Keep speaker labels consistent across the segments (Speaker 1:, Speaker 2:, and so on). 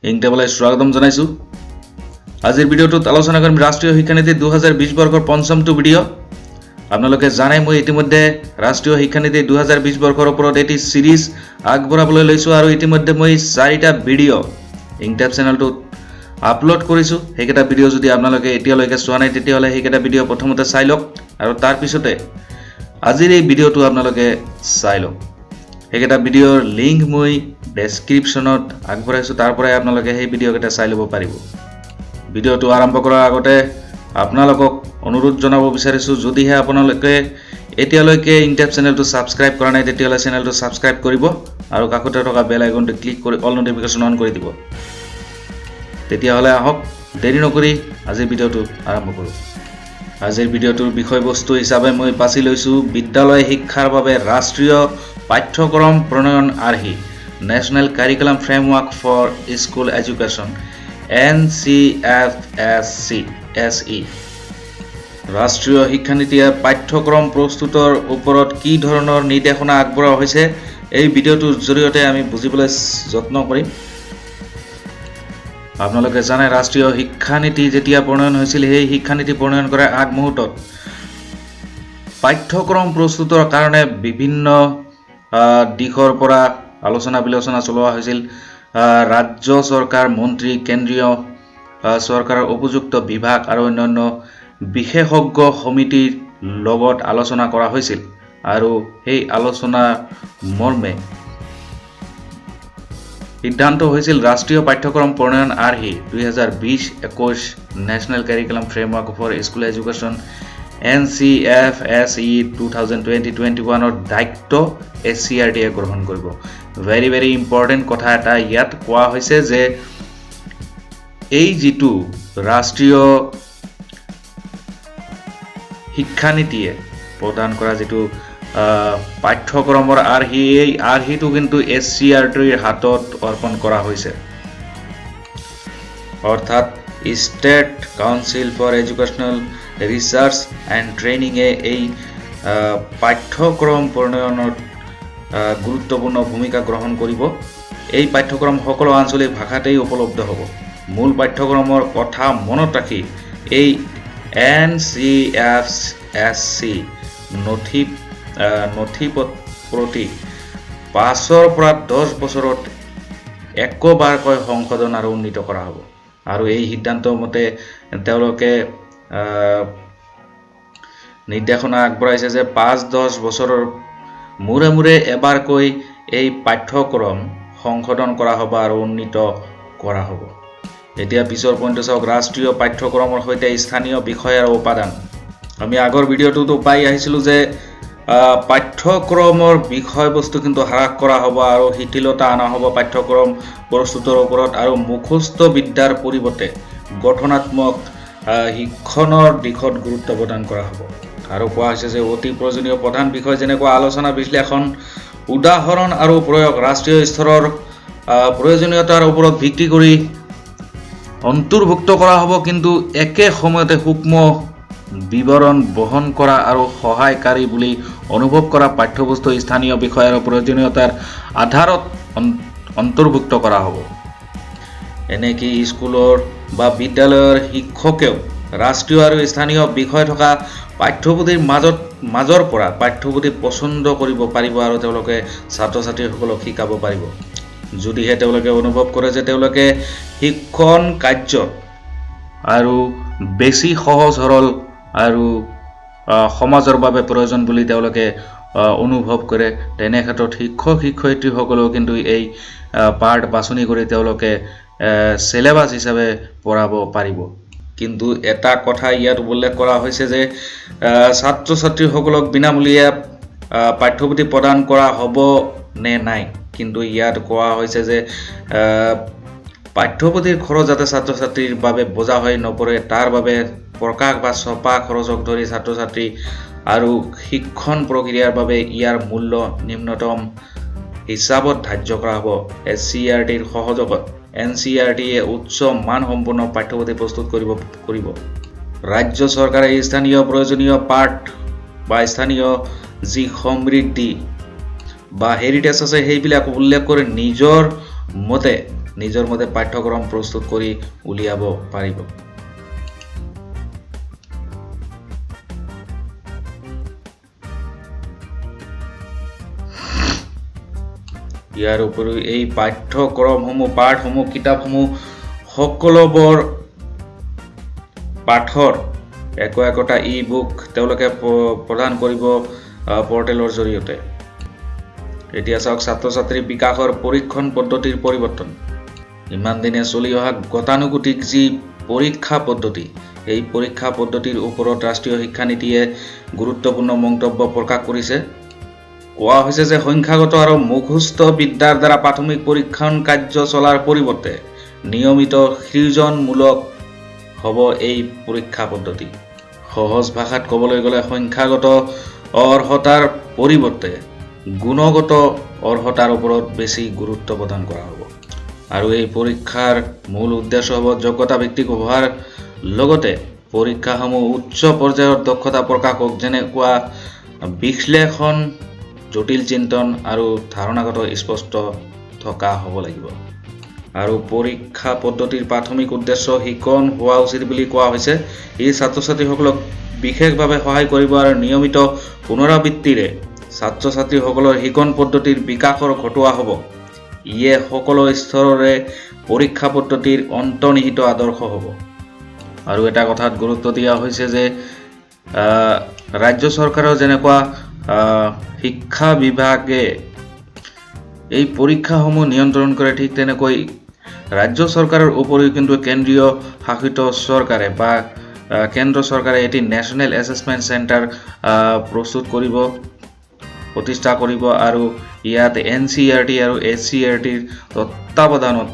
Speaker 1: ইংটেবলাই স্বাগতম জনাইছো। আজিৰ ভিডিঅ'টোত আলোচনা কৰিম ৰাষ্ট্ৰীয় শিক্ষানীতি 2020 বৰ্ষৰ পঞ্চমটো ভিডিঅ'। আপোনালোকে জানে মই ইতিমধ্যে ৰাষ্ট্ৰীয় শিক্ষানীতি 2020 বৰ্ষৰ ওপৰত এটি সিৰিজ আগবঢ়াবলৈ লৈছো আৰু ইতিমধ্যে মই 4টা ভিডিঅ' ইংটেব চেনেলটোত আপলোড কৰিছো। সেইকেইটা ভিডিঅ' যদি আপোনালোকে এতিয়ালৈকে চোৱা নাই তেতিয়াহ'লে সেইকেইটা ভিডিঅ' প্ৰথমতে চাই লওক আৰু তাৰ পিছতে আজিৰ এই ভিডিঅ'টো আপোনালোকে চাই লওক। সেইকেইটা ভিডিঅ'ৰ লিংক মই ডেছক্ৰিপশ্যনত আগবঢ়াইছোঁ, তাৰ পৰাই আপোনালোকে সেই ভিডিঅ'কেইটা চাই ল'ব পাৰিব। ভিডিঅ'টো আৰম্ভ কৰাৰ আগতে আপোনালোকক অনুৰোধ জনাব বিচাৰিছোঁ, যদিহে আপোনালোকে এতিয়ালৈকে ইংটেব চেনেলটো ছাবস্ক্ৰাইব কৰা নাই তেতিয়াহ'লে চেনেলটো ছাবস্ক্ৰাইব কৰিব আৰু কাষতে থকা বেল আইকনটো ক্লিক কৰি অল নটিফিকেশ্যন অন কৰি দিব। তেতিয়াহ'লে আহক দেৰি নকৰি আজিৰ ভিডিঅ'টো আৰম্ভ কৰোঁ। আজিৰ ভিডিঅ'টোৰ বিষয়বস্তু হিচাপে মই বাছি লৈছোঁ বিদ্যালয় শিক্ষাৰ বাবে ৰাষ্ট্ৰীয় পাঠ্যক্ৰম প্ৰণয়ন আৰ্হি, national curriculum framework for school education NCFSE। ৰাষ্ট্ৰীয় শিক্ষানীতিয়ে পাঠ্যক্ৰম প্ৰস্তুতৰ ওপৰত কি ধৰণৰ নিৰ্দেশনা আগবঢ়োৱা হৈছে এই ভিডিঅ'টোৰ জৰিয়তে আমি বুজিবলৈ যত্ন কৰিম। আপোনালোকে জানে ৰাষ্ট্ৰীয় শিক্ষানীতি যেতিয়া প্ৰণয়ন হৈছিল, সেই শিক্ষানীতি প্ৰণয়ন কৰাৰ আগমুহূৰ্তত পাঠ্যক্ৰম প্ৰস্তুতৰ কাৰণে বিভিন্ন দিশৰ পৰা আলোচনা বিলোচনা চলোৱা হৈছিল। ৰাজ্য চৰকাৰ, মন্ত্ৰী, কেন্দ্ৰীয় চৰকাৰৰ উপযুক্ত বিভাগ আৰু অন্যান্য বিশেষজ্ঞ সমিতিৰ লগত আলোচনা কৰা হৈছিল আৰু সেই আলোচনাৰ মৰ্মে সিদ্ধান্ত হৈছিল ৰাষ্ট্ৰীয় পাঠ্যক্ৰম প্ৰণয়ন আৰ্হি 2020-21 national curriculum framework for school education NCFSE 2020-21 দায়িত্ব SCRTয়ে গ্ৰহণ কৰিব। ভেৰি ইম্পৰ্টেণ্ট কথা এটা ইয়াত কোৱা হৈছে যে এই যিটো ৰাষ্ট্ৰীয় শিক্ষানীতিয়ে প্ৰদান কৰা যিটো পাঠ্যক্ৰমৰ আৰ্হি, এই আৰ্হিটো কিন্তু SCRTৰ হাতত অৰ্পণ কৰা হৈছে। অৰ্থাৎ state council for educational research and ট্ৰেইনিঙে এই পাঠ্যক্ৰম প্ৰণয়নত গুৰুত্বপূৰ্ণ ভূমিকা গ্ৰহণ কৰিব। এই পাঠ্যক্ৰম সকলো আঞ্চলিক ভাষাতেই উপলব্ধ হ'ব। মূল পাঠ্যক্ৰমৰ কথা মনত ৰাখি এই NCFSE নথি প্ৰতি 5 পৰা 10 বছৰত একবাৰকৈ সংশোধন আৰু উন্নীত কৰা হ'ব। আৰু এই সিদ্ধান্ত মতে তেওঁলোকে নিৰ্দেশনা আগবঢ়াইছে যে 5-10 বছৰৰ মূৰে এবাৰকৈ এই পাঠ্যক্ৰম সংশোধন কৰা হ'ব আৰু উন্নীত কৰা হ'ব। এতিয়া পিছৰ পইণ্টটো চাওক, ৰাষ্ট্ৰীয় পাঠ্যক্ৰমৰ সৈতে স্থানীয় বিষয় আৰু উপাদান। আমি আগৰ ভিডিঅ'টোতো পাই আহিছিলোঁ যে পাঠ্যক্ৰমৰ বিষয়বস্তু কিন্তু হ্ৰাস কৰা হ'ব আৰু শিথিলতা অনা হ'ব পাঠ্যক্ৰম প্ৰস্তুতৰ ওপৰত আৰু মুখস্থ বিদ্যাৰ পৰিৱৰ্তে গঠনাত্মক শিক্ষণৰ দিশত গুৰুত্ব প্ৰদান কৰা হ'ব। আৰু কোৱা হৈছে যে অতি প্ৰয়োজনীয় প্ৰধান বিষয় যেনেকুৱা আলোচনা, বিশ্লেষণ, উদাহৰণ আৰু প্ৰয়োগ ৰাষ্ট্ৰীয় স্তৰৰ প্ৰয়োজনীয়তাৰ ওপৰত ভিত্তি কৰি অন্তৰ্ভুক্ত কৰা হ'ব, কিন্তু একে সময়তে সূক্ষ্ম বিৱৰণ বহন কৰা আৰু সহায়কাৰী বুলি অনুভৱ কৰা পাঠ্যবস্তু স্থানীয় বিষয় আৰু প্ৰয়োজনীয়তাৰ আধাৰত অন্তৰ্ভুক্ত কৰা হ'ব। এনেকি স্কুলৰ বা বিদ্যালয়ৰ শিক্ষকেও ৰাষ্ট্ৰীয় আৰু স্থানীয় বিষয় থকা পাঠ্যপুথিৰ মাজৰ পৰা পাঠ্যপুথি পচন্দ কৰিব পাৰিব আৰু তেওঁলোকে ছাত্ৰ ছাত্ৰীসকলক শিকাব পাৰিব, যদিহে তেওঁলোকে অনুভৱ কৰে যে তেওঁলোকে শিক্ষণ কাৰ্য আৰু বেছি সহজ সৰল আৰু সমাজৰ বাবে প্ৰয়োজন বুলি তেওঁলোকে অনুভৱ কৰে। তেনে ক্ষেত্ৰত শিক্ষক শিক্ষয়িত্ৰীসকলেও কিন্তু এই পাৰ্ট বাছনি কৰি তেওঁলোকে চিলেবাছ হিচাপে পঢ়াব পাৰিব। কিন্তু এটা কথা ইয়াত উল্লেখ কৰা হৈছে যে ছাত্ৰ ছাত্ৰীসকলক বিনামূলীয়া পাঠ্যপুথি প্ৰদান কৰা হ'ব নে নাই। কিন্তু ইয়াত কোৱা হৈছে যে পাঠ্যপুথিৰ খৰচ যাতে ছাত্ৰ ছাত্ৰীৰ বাবে বোজা হৈ নপৰে, তাৰ বাবে প্ৰকাশ বা ছপা খৰচক ধৰি ছাত্ৰ ছাত্ৰী আৰু শিক্ষণ প্ৰক্ৰিয়াৰ বাবে ইয়াৰ মূল্য নিম্নতম হিচাপত ধাৰ্য কৰা হ'ব। SCRTৰ সহযোগত NCRTয়ে উচ্চ মানসম্পন্ন পাঠ্যপুথি প্ৰস্তুত কৰিব। ৰাজ্য চৰকাৰে স্থানীয় প্ৰয়োজনীয় পাঠ বা স্থানীয় যি সমৃদ্ধি বা হেৰিটেজ আছে সেইবিলাক উল্লেখ কৰি নিজৰ মতে নিজৰ মতে পাঠ্যক্ৰম প্ৰস্তুত কৰি উলিয়াব পাৰিব। ইয়াৰ উপৰিও এই পাঠ্যক্ৰমসমূহ পাঠসমূহ কিতাপসমূহ সকলোবোৰ পাঠৰ একোটা ই-বুক তেওঁলোকে প্ৰদান কৰিব পৰ্টেলৰ জৰিয়তে। এতিয়া চাওক ছাত্ৰ ছাত্ৰীৰ বিকাশৰ পৰীক্ষণ পদ্ধতিৰ পৰিৱৰ্তন। ইমান দিনে চলি অহা গতানুগতিক যি পৰীক্ষা পদ্ধতি, এই পৰীক্ষা পদ্ধতিৰ ওপৰত ৰাষ্ট্ৰীয় শিক্ষানীতিয়ে গুৰুত্বপূৰ্ণ মন্তব্য প্ৰকাশ কৰিছে। কোৱা হৈছে যে সংখ্যাগত আৰু মুখস্থ বিদ্যাৰ দ্বাৰা প্ৰাথমিক পৰীক্ষণ কাৰ্য চলাৰ পৰিৱৰ্তে নিয়মিত সৃজনমূলক হ'ব এই পৰীক্ষা পদ্ধতি। সহজ ভাষাত ক'বলৈ গ'লে সংখ্যাগত অৰ্হতাৰ পৰিৱৰ্তে গুণগত অৰ্হতাৰ ওপৰত বেছি গুৰুত্ব প্ৰদান কৰা হ'ব। আৰু এই পৰীক্ষাৰ মূল উদ্দেশ্য হ'ব যোগ্যতা ভিত্তিক হোৱাৰ লগতে পৰীক্ষাসমূহ উচ্চ পৰ্যায়ৰ দক্ষতা প্ৰকাশক যেনেকুৱা বিশ্লেষণ, জটিল চিন্তন আৰু ধাৰণাগত স্পষ্ট থকা হ'ব লাগিব। আৰু পৰীক্ষা পদ্ধতিৰ প্ৰাথমিক উদ্দেশ্য শিকন হোৱা উচিত বুলি কোৱা হৈছে। ই ছাত্ৰ ছাত্ৰীসকলক বিশেষভাৱে সহায় কৰিব আৰু নিয়মিত পুনৰাবৃত্তিৰে ছাত্ৰ ছাত্ৰীসকলৰ শিকন পদ্ধতিৰ বিকাশৰ ঘটোৱা হ'ব। ইয়ে সকলো স্তৰৰে পৰীক্ষা পদ্ধতিৰ অন্তৰ্নিহিত আদৰ্শ হ'ব। আৰু এটা কথাত গুৰুত্ব দিয়া হৈছে যে ৰাজ্য চৰকাৰৰ যেনেকুৱা শিক্ষা বিভাগে এই পৰীক্ষাসমূহ নিয়ন্ত্ৰণ কৰে, ঠিক তেনেকৈ ৰাজ্য চৰকাৰৰ উপৰিও কিন্তু কেন্দ্ৰীয় শাসিত চৰকাৰে বা কেন্দ্ৰ চৰকাৰে এটি নেশ্যনেল এছেছমেণ্ট চেণ্টাৰ প্ৰতিষ্ঠা কৰিব আৰু ইয়াত NCERT আৰু SCERTৰ তত্ত্বাৱধানত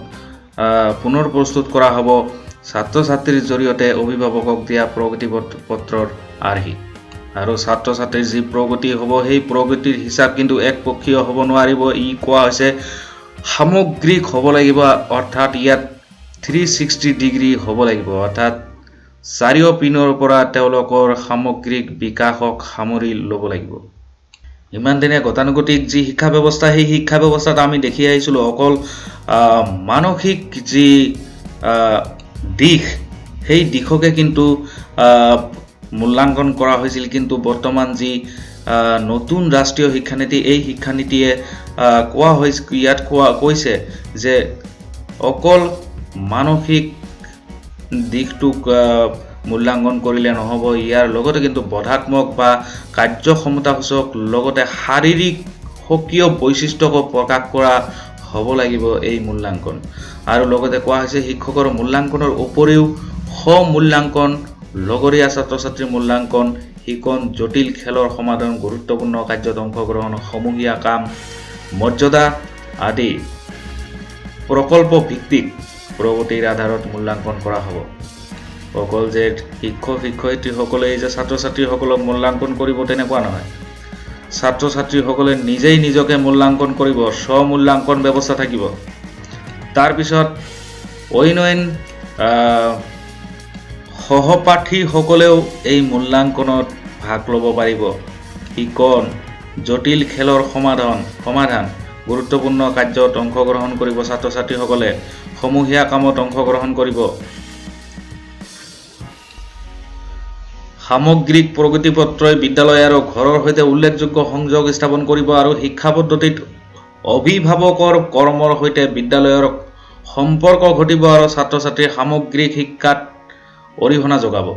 Speaker 1: পুনৰ প্ৰস্তুত কৰা হ'ব ছাত্ৰ ছাত্ৰীৰ জৰিয়তে অভিভাৱকক দিয়া প্ৰগতি পত্ৰৰ আৰ্হি। আৰু ছাত্ৰ ছাত্ৰীৰ যি প্ৰগতি হ'ব সেই প্ৰগতিৰ হিচাপ কিন্তু একপক্ষীয় হ'ব নোৱাৰিব। ই কোৱা হৈছে সামগ্ৰিক হ'ব লাগিব, অৰ্থাৎ ইয়াত 360 ডিগ্ৰী হ'ব লাগিব, অৰ্থাৎ চাৰিওপিনৰ পৰা তেওঁলোকৰ সামগ্ৰিক বিকাশক সামৰি ল'ব লাগিব। ইমান দিনে গতানুগতিক যি শিক্ষা ব্যৱস্থা, সেই শিক্ষা ব্যৱস্থাত আমি দেখি আহিছিলোঁ অকল মানসিক যি দিশ, সেই দিশকে কিন্তু মূল্যাংকন কৰা হৈছিল। কিন্তু বৰ্তমান যি নতুন ৰাষ্ট্ৰীয় শিক্ষানীতি, এই শিক্ষানীতিয়ে কৈছে যে অকল মানসিক দিশটোক মূল্যাংকন কৰিলে নহ'ব, ইয়াৰ লগতে কিন্তু বধাত্মক বা কাৰ্যক্ষমতাসূচক লগতে শাৰীৰিক স্বকীয় বৈশিষ্ট্যকো প্ৰকাশ কৰা হ'ব লাগিব এই মূল্যাংকন। আৰু লগতে কোৱা হৈছে শিক্ষকৰ মূল্যাংকনৰ উপৰিও স্ব-মূল্যাংকন, লগৰীয়া ছাত্ৰ ছাত্ৰীৰ মূল্যাংকন, শিকন, জটিল খেলৰ সমাধান, গুৰুত্বপূৰ্ণ কাৰ্যত অংশগ্ৰহণ, সমূহীয়া কাম, মৰ্যাদা আদি প্ৰকল্প ভিত্তিক প্ৰগতিৰ আধাৰত মূল্যাংকন কৰা হ'ব। অকল যে শিক্ষক শিক্ষয়িত্ৰীসকলে যে ছাত্ৰ ছাত্ৰীসকলক মূল্যাংকন কৰিব তেনেকুৱা নহয়। ছাত্ৰ ছাত্ৰীসকলে নিজেই নিজকে মূল্যাংকন কৰিব, স্ব-মূল্যাংকন ব্যৱস্থা থাকিব। তাৰপিছত অন্য সহপাঠীসকলেও এই মূল্যাংকনত ভাগ ল'ব পাৰিব। শিকন, জটিল খেলৰ সমাধান, গুৰুত্বপূৰ্ণ কাৰ্যত অংশগ্ৰহণ কৰিব ছাত্ৰ ছাত্ৰীসকলে, সমূহীয়া কামত অংশগ্ৰহণ কৰিব। সামগ্ৰিক প্ৰগতি পত্ৰই বিদ্যালয় আৰু ঘৰৰ সৈতে উল্লেখযোগ্য সংযোগ স্থাপন কৰিব আৰু শিক্ষা পদ্ধতিত অভিভাৱকৰ কৰ্মৰ সৈতে বিদ্যালয়ৰ সম্পৰ্ক ঘটিব আৰু ছাত্ৰ ছাত্ৰীৰ সামগ্ৰিক শিক্ষাত অৰিহণা যোগাব।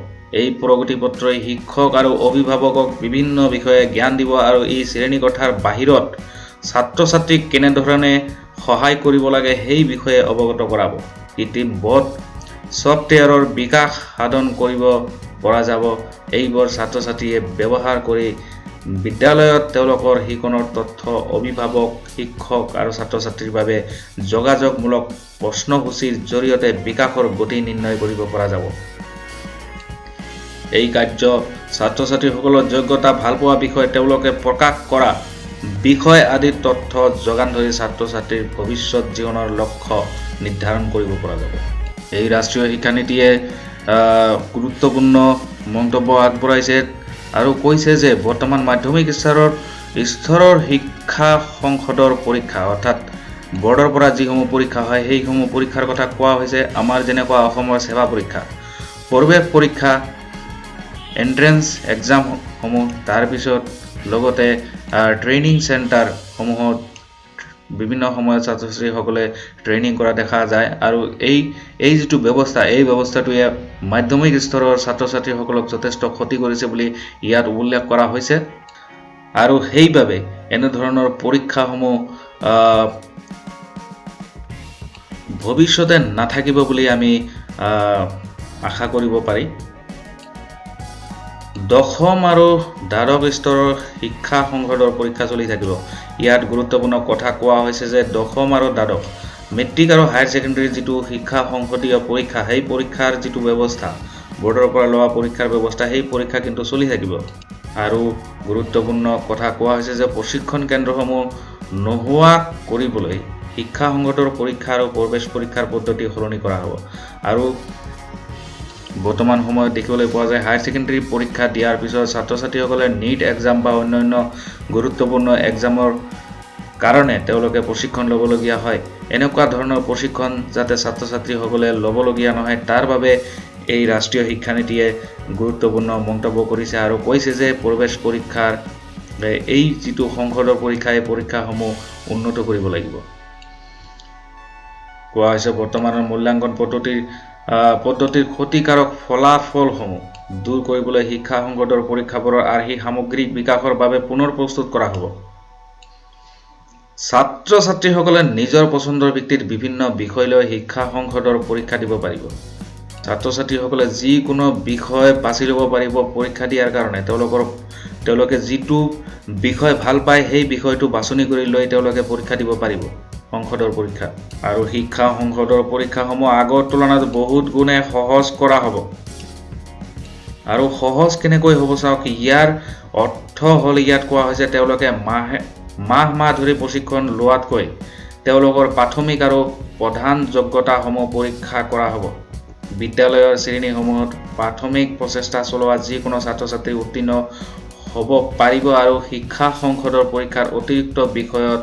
Speaker 1: এই প্ৰগতি পত্ৰই শিক্ষক আৰু অভিভাৱকক বিভিন্ন বিষয়ে জ্ঞান দিব আৰু এই শ্ৰেণীকোঠাৰ বাহিৰত ছাত্ৰ ছাত্ৰীক কেনেধৰণে সহায় কৰিব লাগে সেই বিষয়ে অৱগত কৰাব। কৃত্ৰিম বট ছফ্টৱেৰৰ বিকাশ সাধন কৰিব পৰা যাব। এইবোৰ ছাত্ৰ ছাত্ৰীয়ে ব্যৱহাৰ কৰি বিদ্যালয়ত তেওঁলোকৰ শিকনৰ তথ্য অভিভাৱক, শিক্ষক আৰু ছাত্ৰ ছাত্ৰীৰ বাবে যোগাযোগমূলক প্ৰশ্নসূচীৰ জৰিয়তে বিকাশৰ গতি নিৰ্ণয় কৰিব পৰা যাব। এই কাৰ্য ছাত্ৰ ছাত্ৰীসকলৰ যোগ্যতা, ভালপোৱা বিষয়, তেওঁলোকে প্ৰকাশ কৰা বিষয় আদিৰ তথ্য যোগান ধৰি ছাত্ৰ ছাত্ৰীৰ ভৱিষ্যত জীৱনৰ লক্ষ্য নিৰ্ধাৰণ কৰিব পৰা যাব। এই ৰাষ্ট্ৰীয় শিক্ষানীতিয়ে গুৰুত্বপূৰ্ণ মন্তব্য আগবঢ়াইছে আৰু কৈছে যে বৰ্তমান মাধ্যমিক স্তৰৰ শিক্ষা সংসদৰ পৰীক্ষা অৰ্থাৎ বৰ্ডৰ পৰা যিসমূহ পৰীক্ষা হয় সেইসমূহ পৰীক্ষাৰ কথা কোৱা হৈছে আমাৰ যেনেকুৱা অসমৰ সেৱা পৰীক্ষা, প্ৰৱেশ পৰীক্ষা, এন্ট্ৰেন্স এক্সামসমূহ, তাৰপিছত লগতে ট্ৰেইনিং চেণ্টাৰসমূহত বিভিন্ন সময়ত ছাত্ৰ ছাত্ৰীসকলে ট্ৰেইনিং কৰা দেখা যায় আৰু এই যিটো ব্যৱস্থা এই ব্যৱস্থাটোৱে মাধ্যমিক স্তৰৰ ছাত্ৰ ছাত্ৰীসকলক যথেষ্ট ক্ষতি কৰিছে বুলি ইয়াত উল্লেখ কৰা হৈছে আৰু সেইবাবে এনেধৰণৰ পৰীক্ষাসমূহ ভৱিষ্যতে নাথাকিব বুলি আমি আশা কৰিব পাৰি। দশম আৰু দ্বাদশ স্তৰৰ শিক্ষা সংসদৰ পৰীক্ষা চলি থাকিব। ইয়াত গুৰুত্বপূৰ্ণ কথা কোৱা হৈছে যে দশম আৰু দ্বাদশ মেট্ৰিক আৰু হায়াৰ ছেকেণ্ডেৰীৰ যিটো শিক্ষা সংসদীয় পৰীক্ষা সেই পৰীক্ষাৰ যিটো ব্যৱস্থা বৰ্ডৰ পৰা লোৱা পৰীক্ষাৰ ব্যৱস্থা সেই পৰীক্ষা কিন্তু চলি থাকিব আৰু গুৰুত্বপূৰ্ণ কথা কোৱা হৈছে যে প্ৰশিক্ষণ কেন্দ্ৰসমূহ নোহোৱা কৰিবলৈ শিক্ষা সংসদৰ পৰীক্ষা আৰু প্ৰৱেশ পৰীক্ষাৰ পদ্ধতি সলনি কৰা হ'ব আৰু বৰ্তমান সময়ত দেখিবলৈ পোৱা যায় হায়াৰ ছেকেণ্ডেৰী পৰীক্ষা দিয়াৰ পিছত ছাত্ৰ ছাত্ৰীসকলে নীট এক্সাম বা অন্যান্য গুৰুত্বপূৰ্ণ এক্সামৰ কাৰণে তেওঁলোকে প্ৰশিক্ষণ ল'বলগীয়া হয়। এনেকুৱা ধৰণৰ প্ৰশিক্ষণ যাতে ছাত্ৰ ছাত্ৰীসকলে ল'বলগীয়া নহয় তাৰ বাবে এই ৰাষ্ট্ৰীয় শিক্ষানীতিয়ে গুৰুত্বপূৰ্ণ মন্তব্য কৰিছে আৰু কৈছে যে প্ৰৱেশ পৰীক্ষাৰ এই যিটো সংসদৰ পৰীক্ষা এই পৰীক্ষাসমূহ উন্নত কৰিব লাগিব। কোৱা হৈছে বৰ্তমানৰ মূল্যাংকন পদ্ধতিৰ ক্ষতিকাৰক ফলাফলসমূহ দূৰ কৰিবলৈ শিক্ষা সংসদৰ পৰীক্ষাবোৰৰ আৰ্হি সামগ্ৰিক বিকাশৰ বাবে পুনৰ প্ৰস্তুত কৰা হ'ব। ছাত্ৰ ছাত্ৰীসকলে নিজৰ পচন্দৰ ভিত্তিত বিভিন্ন বিষয় লৈ শিক্ষা সংসদৰ পৰীক্ষা দিব পাৰিব। ছাত্ৰ ছাত্ৰীসকলে যিকোনো বিষয় বাছি ল'ব পাৰিব পৰীক্ষা দিয়াৰ কাৰণে। তেওঁলোকে যিটো বিষয় ভাল পায় সেই বিষয়টো বাছনি কৰি লৈ তেওঁলোকে পৰীক্ষা দিব পাৰিব সংসদৰ পৰীক্ষা আৰু শিক্ষা সংসদৰ পৰীক্ষাসমূহ আগৰ তুলনাত বহুত গুণে সহজ কৰা হ'ব আৰু সহজ কেনেকৈ হ'ব চাওক। ইয়াৰ অৰ্থ হ'ল ইয়াত কোৱা হৈছে তেওঁলোকে মাহ ধৰি প্ৰশিক্ষণ লোৱাতকৈ তেওঁলোকৰ প্ৰাথমিক আৰু প্ৰধান যোগ্যতাসমূহ পৰীক্ষা কৰা হ'ব। বিদ্যালয়ৰ শ্ৰেণীসমূহত প্ৰাথমিক প্ৰচেষ্টা চলোৱা যিকোনো ছাত্ৰ ছাত্ৰী উত্তীৰ্ণ হ'ব পাৰিব আৰু শিক্ষা সংসদৰ পৰীক্ষাৰ অতিৰিক্ত বিষয়ত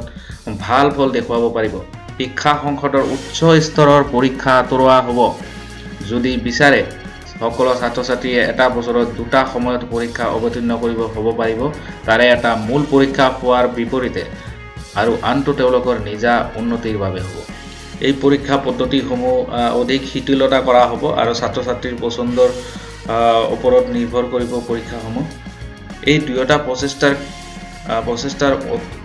Speaker 1: ভাল ফল দেখুৱাব পাৰিব। শিক্ষা সংসদৰ উচ্চ স্তৰৰ পৰীক্ষা আঁতৰোৱা হ'ব। যদি বিচাৰে সকলো ছাত্ৰ ছাত্ৰীয়ে এটা বছৰত দুটা সময়ত পৰীক্ষা অৱতীৰ্ণ হ'ব পাৰিব, তাৰে এটা মূল পৰীক্ষা হোৱাৰ বিপৰীতে আৰু আনটো তেওঁলোকৰ নিজা উন্নতিৰ বাবে হ'ব। এই পৰীক্ষা পদ্ধতিসমূহ অধিক শিথিলতা কৰা হ'ব আৰু ছাত্ৰ ছাত্ৰীৰ পচন্দৰ ওপৰত নিৰ্ভৰ কৰিব পৰীক্ষাসমূহ। এই দুয়োটা প্ৰচেষ্টাৰ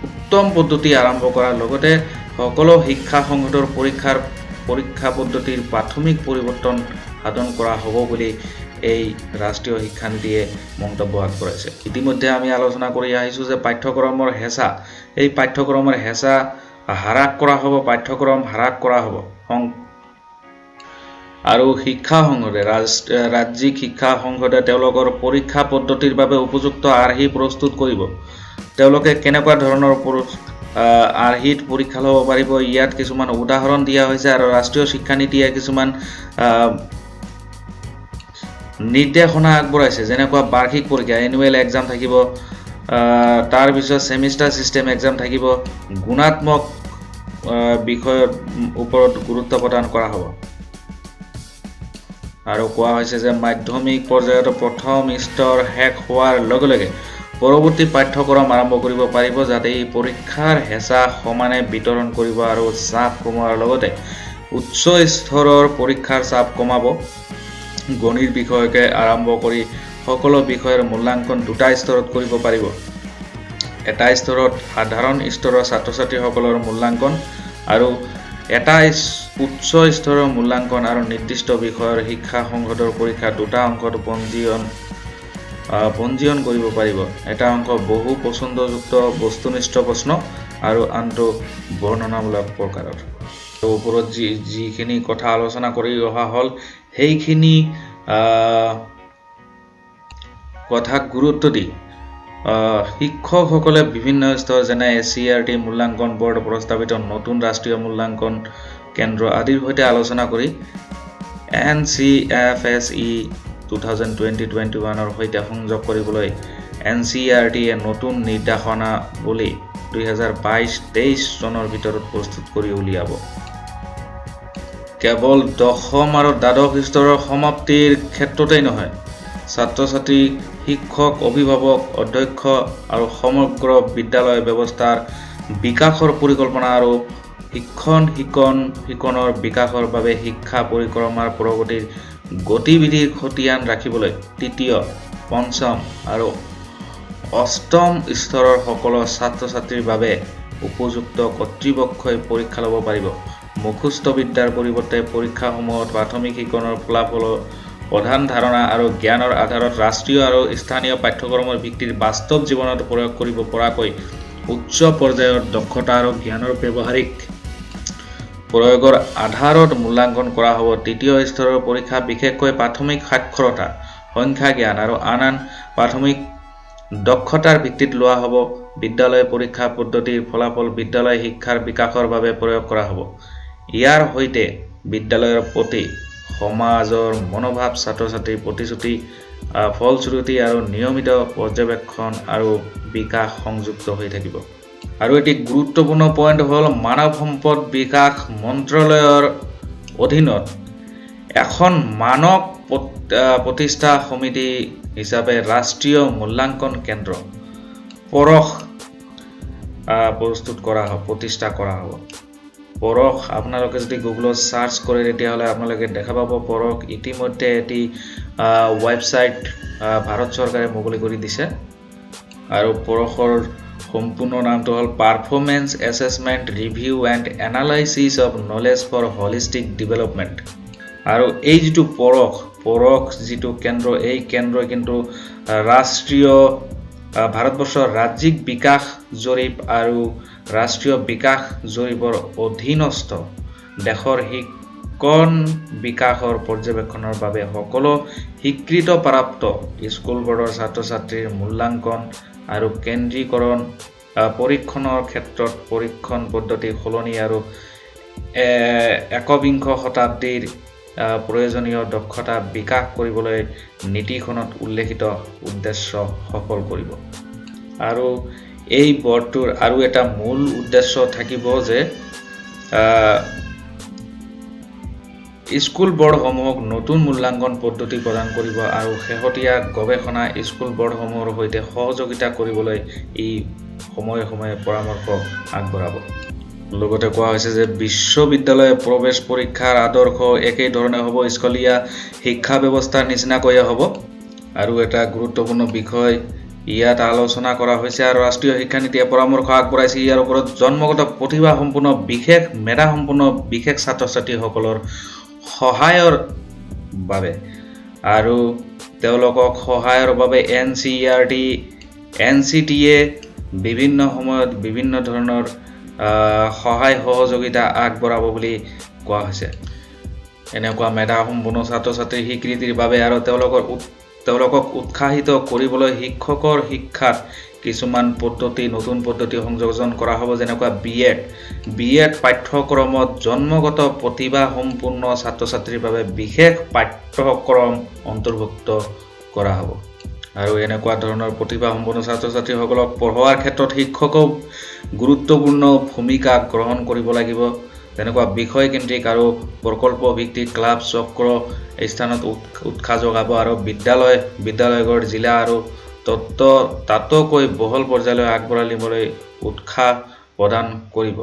Speaker 1: উত্তম পদ্ধতি আৰম্ভ কৰাৰ লগতে সকলো শিক্ষা সংসদৰ পৰীক্ষা পদ্ধতিৰ প্ৰাথমিক পৰিৱৰ্তন সাধন কৰা হ'ব বুলি এই ৰাষ্ট্ৰীয় শিক্ষানীতিয়ে মন্তব্য আগবঢ়াইছে। ইতিমধ্যে আমি আলোচনা কৰি আহিছোঁ যে পাঠ্যক্ৰমৰ হেঁচা হ্ৰাস কৰা হ'ব, পাঠ্যক্ৰম হ্ৰাস কৰা হ'ব আৰু শিক্ষা সংসদে ৰাজ্যিক শিক্ষা সংসদে তেওঁলোকৰ পৰীক্ষা পদ্ধতিৰ বাবে উপযুক্ত আৰ্হি প্ৰস্তুত কৰিব। তেওঁলোকে কেনেকুৱা ধৰণৰ আৰ্হিত পৰীক্ষা ল'ব পাৰিব ইয়াত কিছুমান উদাহৰণ দিয়া হৈছে আৰু ৰাষ্ট্ৰীয় শিক্ষানীতিয়ে কিছুমান নিৰ্দেশনা আগবঢ়াইছে। যেনেকুৱা বাৰ্ষিক পৰীক্ষা এনুৱেল এক্সাম থাকিব, তাৰপিছত ছেমিষ্টাৰ ছিষ্টেম এক্সাম থাকিব, গুণাত্মক বিষয়ৰ ওপৰত গুৰুত্ব প্ৰদান কৰা হ'ব আৰু কোৱা হৈছে যে মাধ্যমিক পৰ্যায়ত প্ৰথম স্তৰ শেষ হোৱাৰ লগে লগে পৰৱৰ্তী পাঠ্যক্ৰম আৰম্ভ কৰিব পাৰিব যাতে এই পৰীক্ষাৰ হেঁচা সমানে বিতৰণ কৰিব আৰু চাপ কমোৱাৰ লগতে উচ্চ স্তৰৰ পৰীক্ষাৰ চাপ কমাব। গণিত বিষয়কে আৰম্ভ কৰি সকলো বিষয়ৰ মূল্যাংকন দুটা স্তৰত কৰিব পাৰিব। এটা স্তৰত সাধাৰণ স্তৰৰ ছাত্ৰ ছাত্ৰীসকলৰ মূল্যাংকন আৰু এটা উচ্চ স্তৰৰ মূল্যাংকন আৰু নিৰ্দিষ্ট বিষয়ৰ শিক্ষা সংসদৰ পৰীক্ষা দুটা অংশত পঞ্জীয়ন কৰিব পাৰিব। এটা অংশ বহু পচন্দযুক্ত বস্তুনিষ্ঠ প্ৰশ্ন আৰু আনটো বৰ্ণনামূলক প্ৰকাৰৰ। ওপৰত যিখিনি কথা আলোচনা কৰি অহা হ'ল সেইখিনি কথাক গুৰুত্ব দি শিক্ষকসকলে বিভিন্ন স্তৰ যেনে SCERT মূল্যাংকন বৰ্ড প্ৰস্তাৱিত নতুন ৰাষ্ট্ৰীয় মূল্যাংকন কেন্দ্ৰ আদিৰ সৈতে আলোচনা কৰি NCFSE 2020-21ৰ সৈতে সংযোগ কৰিবলৈ NCERTয়ে নতুন নিৰ্দেশনা বুলি 2022-23 চনৰ ভিতৰত প্ৰস্তুত কৰি উলিয়াব। কেৱল দশম আৰু দ্বাদশ স্তৰৰ সমাপ্তিৰ ক্ষেত্ৰতেই নহয়, ছাত্ৰ-ছাত্ৰী, শিক্ষক, অভিভাৱক, অধ্যক্ষ আৰু সমগ্ৰ বিদ্যালয় ব্যৱস্থাৰ বিকাশৰ পৰিকল্পনা আৰু শিক্ষণৰ বিকাশৰ বাবে শিক্ষা পৰিক্ৰমাৰ প্ৰগতিৰ গতিবিধিৰ খতিয়ান ৰাখিবলৈ তৃতীয়, পঞ্চম আৰু অষ্টম স্তৰৰ সকলো ছাত্ৰ-ছাত্ৰীৰ বাবে উপযুক্ত কৰ্তৃপক্ষই পৰীক্ষা ল'ব পাৰিব। মুখস্থ বিদ্যাৰ পৰিৱৰ্তে পৰীক্ষাসমূহত প্ৰাথমিক শিক্ষণৰ ফলাফল, প্ৰধান ধাৰণা আৰু জ্ঞানৰ আধাৰত ৰাষ্ট্ৰীয় আৰু স্থানীয় পাঠ্যক্ৰমৰ ভিত্তিত বাস্তৱ জীৱনত প্ৰয়োগ কৰিব পৰাকৈ উচ্চ পৰ্যায়ৰ দক্ষতা আৰু জ্ঞানৰ ব্যৱহাৰিক প্ৰয়োগৰ আধাৰত মূল্যাংকন কৰা হ'ব। তৃতীয় স্তৰৰ পৰীক্ষা বিশেষকৈ প্ৰাথমিক সাক্ষৰতা, সংখ্যা জ্ঞান আৰু আন প্ৰাথমিক দক্ষতাৰ ভিত্তিত লোৱা হ'ব। বিদ্যালয় পৰীক্ষা পদ্ধতিৰ ফলাফল বিদ্যালয় শিক্ষাৰ বিকাশৰ বাবে প্ৰয়োগ কৰা হ'ব। ইয়াৰ সৈতে বিদ্যালয়ৰ প্ৰতি সমাজৰ মনোভাৱ, ছাত্ৰ-ছাত্ৰীৰ প্ৰতিশ্ৰুতি, ফলশ্ৰুতি আৰু নিয়মিত পৰ্যবেক্ষণ আৰু বিকাশ সংযুক্ত হৈ থাকিব। আৰু এটি গুৰুত্বপূৰ্ণ পইণ্ট হ'ল মানৱ সম্পদ বিকাশ মন্ত্ৰালয়ৰ অধীনত এখন মানক প্ৰতিষ্ঠা সমিতি হিচাপে ৰাষ্ট্ৰীয় মূল্যাংকন কেন্দ্ৰ পৰখ প্ৰতিষ্ঠা কৰা হ'ব। পৰখ আপোনালোকে যদি গুগলত চাৰ্চ কৰে তেতিয়াহ'লে আপোনালোকে দেখা পাব পৰখ ইতিমধ্যে এটি ৱেবছাইট ভাৰত চৰকাৰে মুকলি কৰি দিছে। আৰু পৰখৰ সম্পূৰ্ণ নামটো হ'ল performance assessment review and analysis of knowledge for holistic development. আৰু এই যিটো পৰখ যিটো কেন্দ্ৰ, এই কেন্দ্ৰই কিন্তু ভাৰতবৰ্ষৰ ৰাজ্যিক বিকাশ জৰীপ আৰু ৰাষ্ট্ৰীয় বিকাশ জৰীপৰ অধীনস্থ দেশৰ শিক্ষণ বিকাশৰ পৰ্যবেক্ষণৰ বাবে সকলো স্বীকৃতপ্ৰাপ্ত স্কুল বৰ্ডৰ ছাত্ৰ-ছাত্ৰীৰ মূল্যাংকন আৰু কেন্দ্ৰীকৰণ, পৰীক্ষণৰ ক্ষেত্ৰত পৰীক্ষণ পদ্ধতি সলনি আৰু একবিংশ শতাব্দীৰ প্ৰয়োজনীয় দক্ষতা বিকাশ কৰিবলৈ নীতিখনত উল্লেখিত উদ্দেশ্য সফল কৰিব। আৰু এই বৰ্ডটোৰ আৰু এটা মূল উদ্দেশ্য থাকিব যে স্কুল বৰ্ডসমূহক নতুন মূল্যাংকন পদ্ধতি প্ৰদান কৰিব আৰু শেহতীয়া গৱেষণা স্কুল বৰ্ডসমূহৰ সৈতে সহযোগিতা কৰিবলৈ ই সময়ে সময়ে পৰামৰ্শ আগবঢ়াব। লগতে কোৱা হৈছে যে বিশ্ববিদ্যালয় প্ৰৱেশ পৰীক্ষাৰ আদৰ্শ একেই ধৰণে হ'ব, স্কুলীয়া শিক্ষা ব্যৱস্থাৰ নিচিনাকৈয়ে হ'ব। আৰু এটা গুৰুত্বপূৰ্ণ বিষয় ইয়াত আলোচনা কৰা হৈছে আৰু ৰাষ্ট্ৰীয় শিক্ষানীতিয়ে পৰামৰ্শ আগবঢ়াইছে ইয়াৰ ওপৰত জন্মগত প্ৰতিভাসম্পন্ন মেধাসম্পন্ন বিশেষ ছাত্ৰ-ছাত্ৰীসকলৰ সহায়ৰ বাবে আৰু তেওঁলোকক সহায়ৰ বাবে NCERT-NCTA বিভিন্ন সময়ত বিভিন্ন ধৰণৰ সহায় সহযোগিতা আগবঢ়াব বুলি কোৱা হৈছে। এনেকুৱা মেধাসম্পন্ন ছাত্ৰ-ছাত্ৰীৰ স্বীকৃতিৰ বাবে আৰু তেওঁলোকক উৎসাহিত কৰিবলৈ শিক্ষকৰ শিক্ষাত কিছুমান নতুন পদ্ধতি সংযোজন কৰা হ'ব, যেনেকুৱা BEd পাঠ্যক্ৰমত জন্মগত প্ৰতিভাসম্পন্ন ছাত্ৰ-ছাত্ৰীৰ বাবে বিশেষ পাঠ্যক্ৰম অন্তৰ্ভুক্ত কৰা হ'ব। আৰু এনেকুৱা ধৰণৰ প্ৰতিভাসম্পন্ন ছাত্ৰ-ছাত্ৰীসকলক পঢ়োৱাৰ ক্ষেত্ৰত শিক্ষকেও গুৰুত্বপূৰ্ণ ভূমিকা গ্ৰহণ কৰিব লাগিব। তেনেকুৱা বিষয়কেন্দ্ৰিক আৰু প্ৰকল্প ভিত্তিক ক্লাব চক্ৰ স্থানত উৎসাহ যোগাব আৰু বিদ্যালয়ৰ জিলা আৰু তাতোকৈ বহল পৰ্যায়লৈ আগবঢ়াই নিবলৈ উৎসাহ প্ৰদান কৰিব।